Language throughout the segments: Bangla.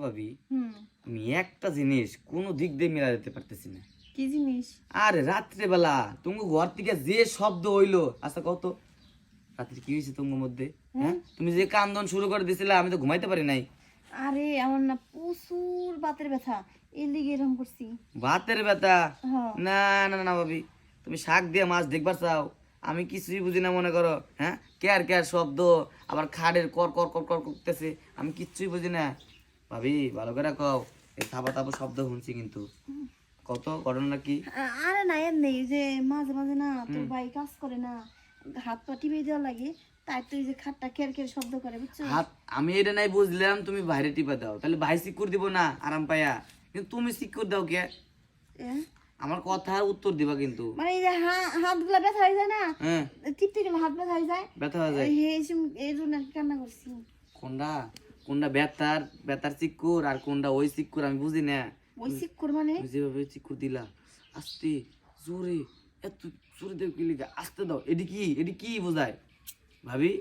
ভাবি আমি একটা জিনিস কোনো দিক দিয়ে মিলা দিতে পারতেছি না। কি জিনিস? আরে রাত্রে বেলা তুমি ঘর থেকে যে শব্দ হইলো, আচ্ছা কত রাত্রে কি হয়েছে তোমার মধ্যে? হ্যাঁ, তুমি যে কান্দন শুরু করে দিছিলে, আমি তো ঘুমাইতে পারি নাই। আরে আমার না প্রচুর বাতের ব্যথা, এর লিগে এরকম করছি। ভাতের ব্যথা? হ্যাঁ। না না না ভাবি, তুমি শাক দিয়ে মাছ দেখবার চাও, আমি কিছুই বুঝি না মনে করো। হ্যাঁ, কেয়ার কেয়ার শব্দ, আবার খাড়ের কর কর কর কর করতেছে, আমি কিচ্ছুই বুঝি না। ভাবি ভালো করে কও, এই থাবা থাবা শব্দ শুনছি কিন্তু, কত ঘটনা কি? আরে না এমনি যে মাঝে মাঝে না তোর ভাই কাজ করে না, হাত পা টিপে দেওয়া লাগে, তাই তো এই যে খাটটা কের কের শব্দ করে, বুঝছো? হাত আমি এটা নাই বুঝলাম, তুমি বাইরে টিপা দাও, তাহলে ভাই সিকিউর দিব না আরাম পাইয়া, কিন্তু তুমি সিকিউর দাও কে? আমার কথার উত্তর দিবা কিন্তু। মানে এই যে হাত গুলা ব্যথা হয়ে যায় না, হ্যাঁ, টিপতে গেলে হাত ব্যথা হয়ে যায়, ব্যথা হয়ে যায়। এই জন্য আর কি কান্না করছি। কোনটা কোনটা ব্যথার ব্যথার চিকুর আর কোনটা ওই চিকুর আমি বুঝি না। ওই সিক্কুর মানে তুমি যেভাবে চিকুর দিলা, আস্তে জোরে, এত জোরে দেও কি লিগা? আস্তে দাও, এডি কি বোঝায় ভাবি?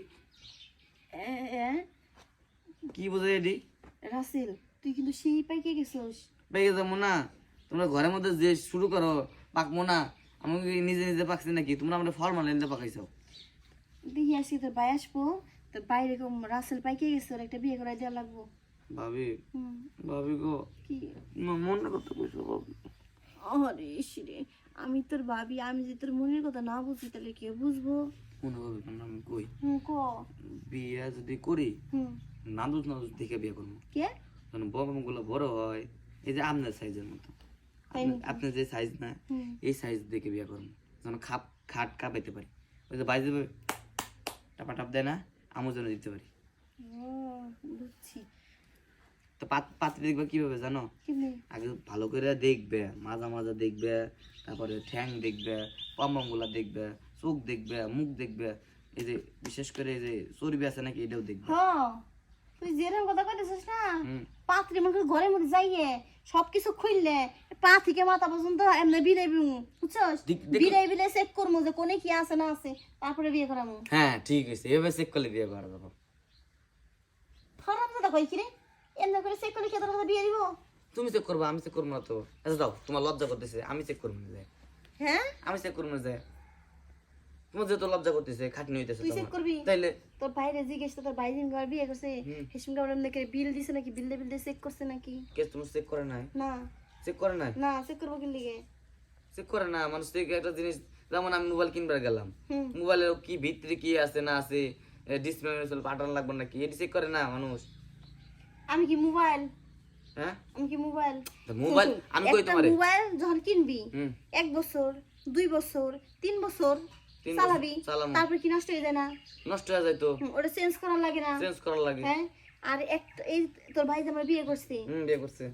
কি বোঝায় এডি? রাসেল তুই কিন্তু সেই পাইকে গেছিস। পেয়ে যাবো না, তোমরা ঘরের মধ্যে যে শুরু করো পাকবো না, আমি কি নিজে নিজে পাকছি নাকি? তোমরা আমরা ফরমালিন দিয়ে পাকাইছো। দেখি আসি তোর ভাই আসবো, তোর ভাই এরকম রাসেল পাইকে গেছে, ওর একটা বিয়ে করাই দেওয়া লাগবো। ভাবি হুম। ভাবি গো, কি মনে কথা কইছো ভাবি? আরে ইসরে, আমি তোর ভাবি, আমি যে তোর মনের কথা না বুঝি তাহলে কে বুঝবো? মনে ভাবি কেন আমি কই, ক। বিয়ে যদি করি হুম। নাদুস নাদুস দেখে বিয়ে করবো, কে? কারণ বগুলো বড় হয়, এই যে আপনার সাইজের মতো, তাই নাকি? আপনার যে সাইজ না, হুম। এই সাইজ দেখে বিয়ে করবো, যেন খাট কাঁপাইতে পারি, ওই যে বাইরে টাপা টাপ দেয় না, আমার জন্য দিতে পারি। ও, বুঝছি। তো পাত্রে দেখবে কিভাবে জানো? কেমনে? আগে ভালো করে দেখবে, মাজা মাজা দেখবে, তারপরে ঠ্যাং দেখবে, পম্পমগুলা দেখবে, চোখ দেখবে, মুখ দেখবে, এই যে বিশেষ করে এই যে চর্বি আছে নাকি এটাও দেখবে। হ্যাঁ, তুই যেরকম কথা কইতেছিস না, হুম। পাত্রী মনে ঘরের মধ্যে যাইয়ে সবকিছু খুললে পা থেকে মাথা পর্যন্ত এমনি বিড়াইবি, বুঝছস? বিড়াই চেক করবো যে কোনে কি আছে না আছে, তারপরে বিয়ে করামু। হ্যাঁ ঠিক আছে, এভাবে চেক করলে বিয়ে করা যাবো। খারাপ কথা কই কি রে? এমনি করে চেক করলে কি তোর হাতে বিয়ে দিব? তুমি চেক করবা, আমি চেক করবো না তো। আচ্ছা দাও, তোমার লজ্জা করতেছে, আমি চেক করবো না। হ্যাঁ, আমি চেক করবো না, তোমার যেহেতু লজ্জা করতেছে, খাটনি হইতেছে তুই চেক করবি? তাইলে তোর বাইরে জিজ্ঞেস তোর ভাই দিন ঘর বিয়ে করছে, হেসম গাওয়ার নাকি বিল দিছে নাকি, বিল দিয়ে চেক করছে নাকি? কেস তুমি চেক করে নাই? না চেক করে নাই? না, চেক করবো কি লিগে? চেক করে না মানুষ থেকে একটা জিনিস, যেমন আমি মোবাইল কিনবার গেলাম, হুম। মোবাইলের কি ভিতরে কি আছে না আছে, ডিসপ্লে পাঠানো লাগবে নাকি, এটি চেক করে না মানুষ? আমি কি মোবাইল? হ্যাঁ, আমি কি মোবাইল? মোবাইল আমি কই একটা তোমারে, মোবাইল যখন কিনবি, হুম, 1 বছর 2 বছর 3 বছর 3 চালাবি, চালামু, তারপর কি নষ্ট হয়ে যায় না? নষ্ট হয়ে যায় তো, ওটা চেঞ্জ করা লাগে না? চেঞ্জ করা লাগে। হ্যাঁ, আর এই তোর ভাই যে আমার বিয়ে করছে, বিয়ে করছে।